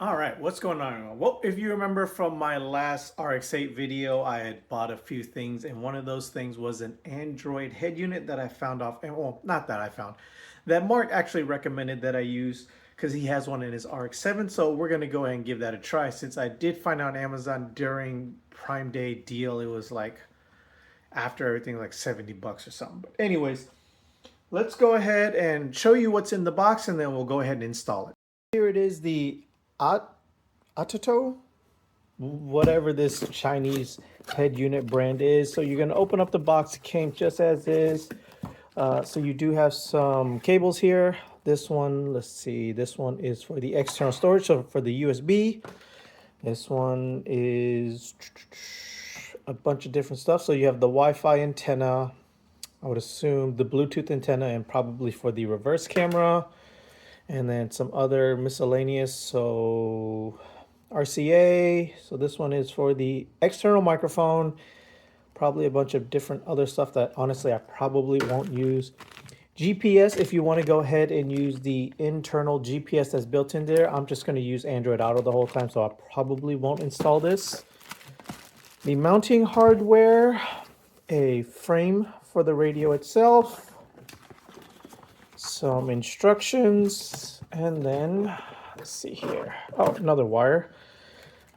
All right, what's going on? Well, if you remember from my last RX-8 video, I had bought a few things, and one of those things was an Android head unit that I found off, and well, not that I found, that Mark actually recommended that I use because he has one in his RX-7. So we're gonna go ahead and give that a try. Since I did find out on Amazon during Prime Day deal, it was like after everything like 70 bucks or something. But anyways, let's go ahead and show you what's in the box, and then we'll go ahead and install it. Here it is, the Atato, whatever this Chinese head unit brand is. So you're going to open up the box. It came just as is. So you do have some cables here. This one, let's see, this one is for the external storage, so for the USB. This one is a bunch of different stuff. So you have the Wi-Fi antenna, I would assume the Bluetooth antenna, and probably for the reverse camera. And then some other miscellaneous, so RCA. So this one is for the external microphone. Probably a bunch of different other stuff that honestly I probably won't use. GPS, if you want to go ahead and use the internal GPS that's built in there. I'm just going to use Android Auto the whole time, so I probably won't install this. The mounting hardware, a frame for the radio itself, some instructions, and then let's see here. Oh, another wire.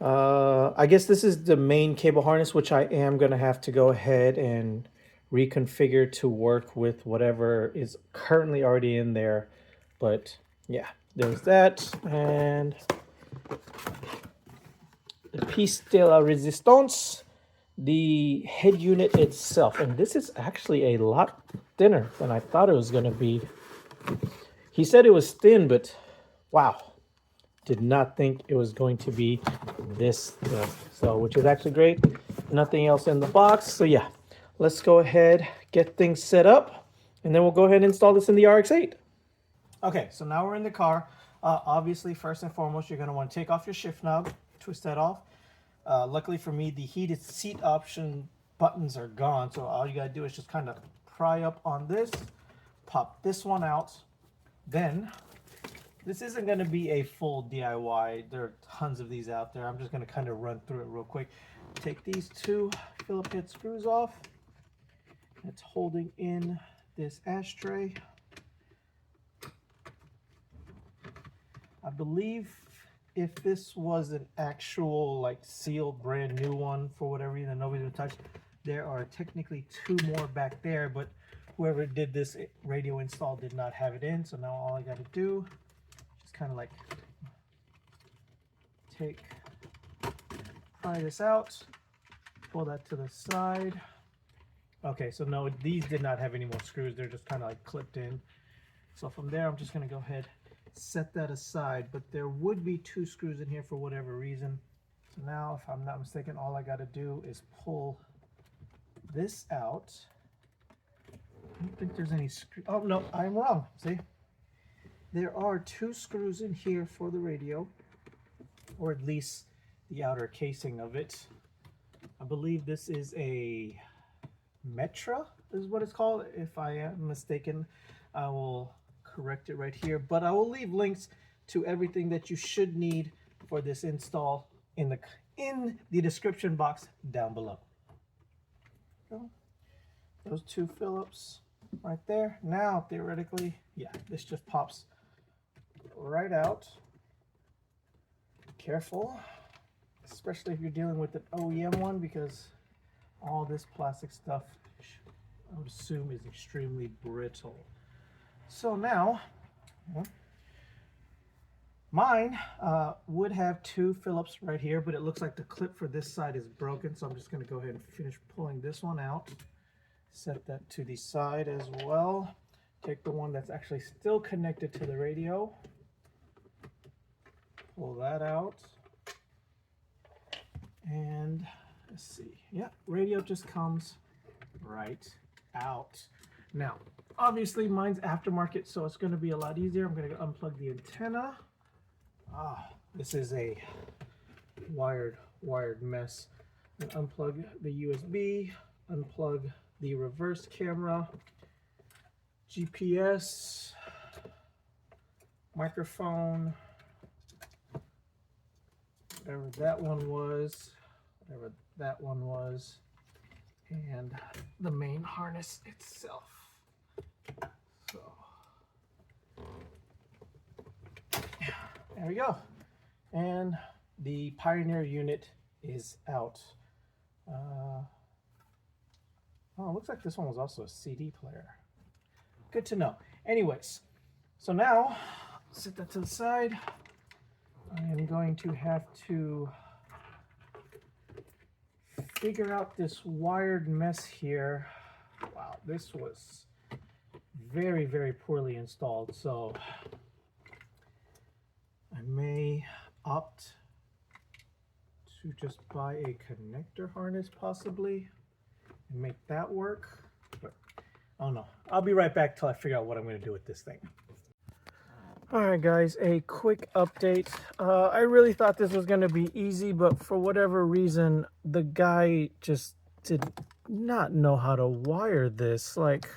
I guess this is the main cable harness, which I am going to have to go ahead and reconfigure to work with whatever is currently already in there. But yeah, there's that. And the piece de la resistance, the head unit itself. And this is actually a lot thinner than I thought it was going to be. He said it was thin, but wow, did not think it was going to be this thin. So, which is actually great. Nothing else in the box. So yeah, let's go ahead, get things set up, and then we'll go ahead and install this in the RX-8. Okay, so now we're in the car. Obviously, first and foremost, you're going to want to take off your shift knob, twist that off. Luckily for me, the heated seat option buttons are gone. So all you got to do is just kind of pry up on this, pop this one out. Then, this isn't going to be a full DIY. There are tons of these out there. I'm just going to kind of run through it real quick. Take these two Phillips head screws off. It's holding in this ashtray. I believe if this was an actual like sealed brand new one for whatever reason nobody's gonna touch, there are technically two more back there, but whoever did this radio install did not have it in. So now all I got to do is just kind of like pry this out, pull that to the side. Okay, so no, these did not have any more screws. They're just kind of like clipped in. So from there, I'm just going to go ahead, set that aside. But there would be two screws in here for whatever reason. So now, if I'm not mistaken, all I got to do is pull this out. I don't think there's any screw. Oh, no, I'm wrong. See? There are two screws in here for the radio, or at least the outer casing of it. I believe this is a Metra is what it's called. If I am mistaken, I will correct it right here, but I will leave links to everything that you should need for this install in the description box down below. So, those two Phillips right there. Now theoretically, yeah, this just pops right out. Careful, especially if you're dealing with an OEM one, because all this plastic stuff I would assume is extremely brittle. So now, mine would have two Phillips right here, but it looks like the clip for this side is broken. So I'm just going to go ahead and finish pulling this one out. Set that to the side as well. Take the one that's actually still connected to the radio. Pull that out. And let's see. Yeah, radio just comes right out. Now, obviously mine's aftermarket, so it's going to be a lot easier. I'm going to unplug the antenna. This is a wired mess. And unplug the USB, unplug the reverse camera, GPS, microphone, whatever that one was, whatever that one was, and the main harness itself. So there we go. And the Pioneer unit is out. Oh, it looks like this one was also a CD player. Good to know. Anyways, so now set that to the side. I am going to have to figure out this wired mess here. Wow, this was very, very poorly installed. So I may opt to just buy a connector harness possibly and make that work. But I don't know. I'll be right back till I figure out what I'm going to do with this thing. Alright guys, a quick update. I really thought this was going to be easy, but for whatever reason, the guy just did not know how to wire this. Like,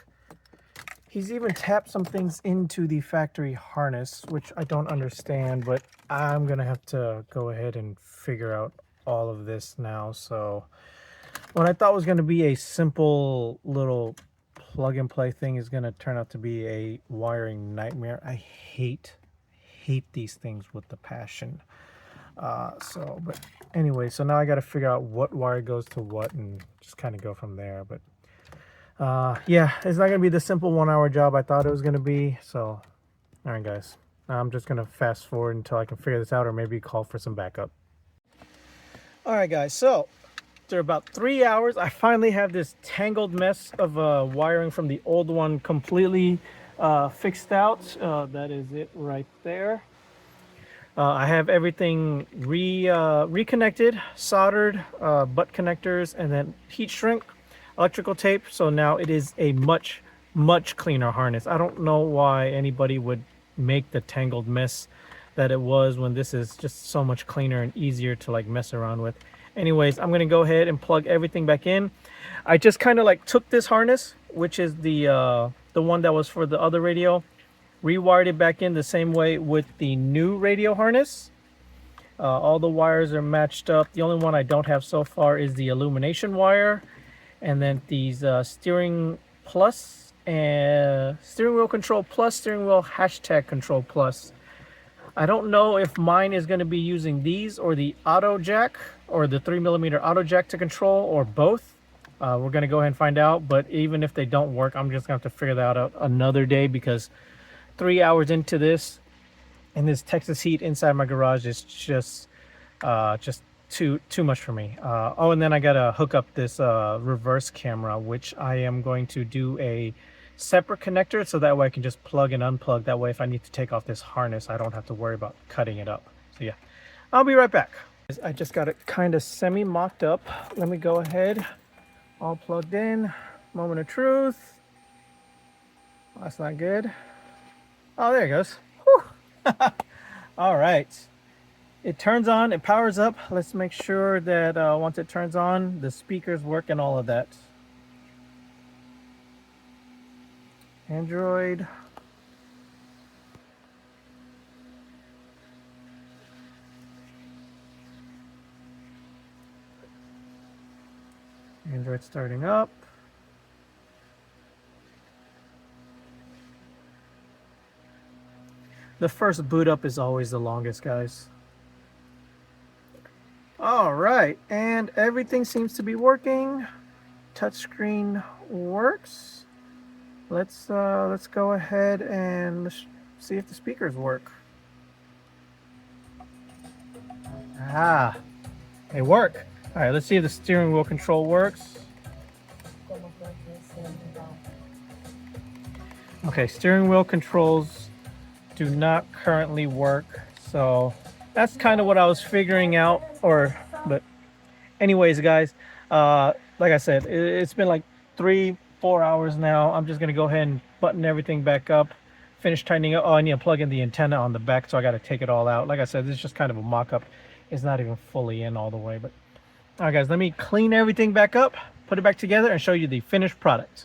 he's even tapped some things into the factory harness, which I don't understand, but I'm going to have to go ahead and figure out all of this now. So what I thought was going to be a simple little plug and play thing is going to turn out to be a wiring nightmare. I hate these things with the passion. But anyway, so now I got to figure out what wire goes to what and just kind of go from there. But yeah, it's not going to be the simple 1 hour job I thought it was going to be. So, all right, guys, I'm just going to fast forward until I can figure this out, or maybe call for some backup. All right, guys, so after about 3 hours, I finally have this tangled mess of wiring from the old one completely fixed out. That is it right there. I have everything reconnected, soldered, butt connectors, and then heat shrink, electrical tape. So now it is a much cleaner harness. I don't know why anybody would make the tangled mess that it was when this is just so much cleaner and easier to like mess around with. Anyways, I'm going to go ahead and plug everything back in. I just kind of like took this harness, which is the one that was for the other radio, rewired it back in the same way with the new radio harness. All the wires are matched up. The only one I don't have so far is the illumination wire, and then these steering plus and steering wheel control plus, steering wheel hashtag control plus. I don't know if mine is going to be using these or the auto jack or the 3mm auto jack to control, or both. We're going to go ahead and find out, but even if they don't work, I'm just going to have to figure that out another day, because 3 hours into this and this Texas heat inside my garage is just too much for me. Oh, and then I got to hook up this reverse camera, which I am going to do a separate connector, so that way I can just plug and unplug. That way if I need to take off this harness, I don't have to worry about cutting it up. So yeah, I'll be right back. I just got it kind of semi mocked up. Let me go ahead, all plugged in. Moment of truth. Oh, that's not good. Oh, there it goes. All right, it turns on, it powers up. Let's make sure that once it turns on, the speakers work and all of that. Android. Android starting up. The first boot up is always the longest, guys. All right, and everything seems to be working. Touchscreen works. Let's go ahead and see if the speakers work. Ah, they work. All right, let's see if the steering wheel control works. Okay, steering wheel controls do not currently work, so that's kind of what I was figuring out. But anyways, guys, like I said, it's been like 3-4 hours now. I'm just gonna go ahead and button everything back up, finish tightening up. Oh, I need to plug in the antenna on the back, so I got to take it all out. Like I said, this is just kind of a mock-up. It's not even fully in all the way. But all right, guys, let me clean everything back up, put it back together, and show you the finished product.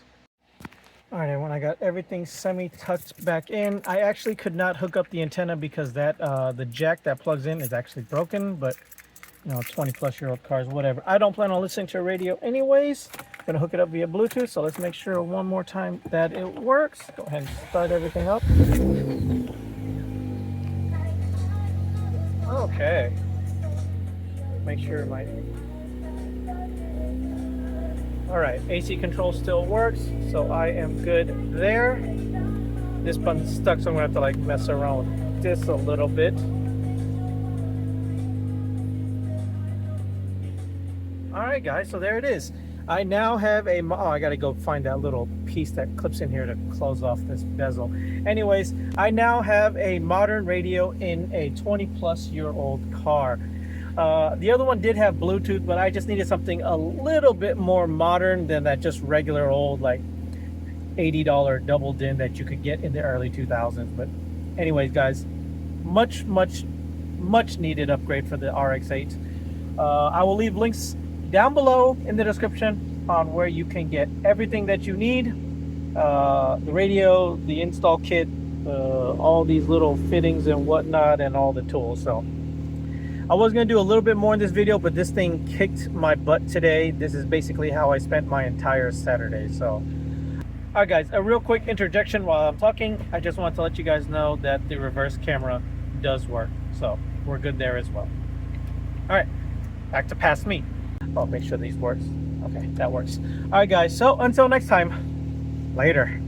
All right, and when I got everything semi-tucked back in, I actually could not hook up the antenna because that the jack that plugs in is actually broken. But you know, 20-plus-year-old cars, whatever. I don't plan on listening to a radio anyways. I'm gonna hook it up via Bluetooth, so let's make sure one more time that it works. Go ahead and start everything up. Okay. Make sure it might. All right, AC control still works, so I am good there. This button's stuck, so I'm gonna have to like mess around with this a little bit. All right, guys, so there it is. I now have a, oh, I gotta go find that little piece that clips in here to close off this bezel. Anyways, I now have a modern radio in a 20-plus-year-old car. The other one did have Bluetooth, but I just needed something a little bit more modern than that just regular old, like, $80 double din that you could get in the early 2000s. But anyways, guys, much needed upgrade for the RX-8. I will leave links down below in the description on where you can get everything that you need, the radio, the install kit, all these little fittings and whatnot, and all the tools. So I was going to do a little bit more in this video, but this thing kicked my butt today. This is basically how I spent my entire Saturday. So all right, guys, a real quick interjection while I'm talking. I just want to let you guys know that the reverse camera does work, so we're good there as well. All right, back to past me. Oh, make sure these works. Okay, that works. All right, guys, so until next time, later.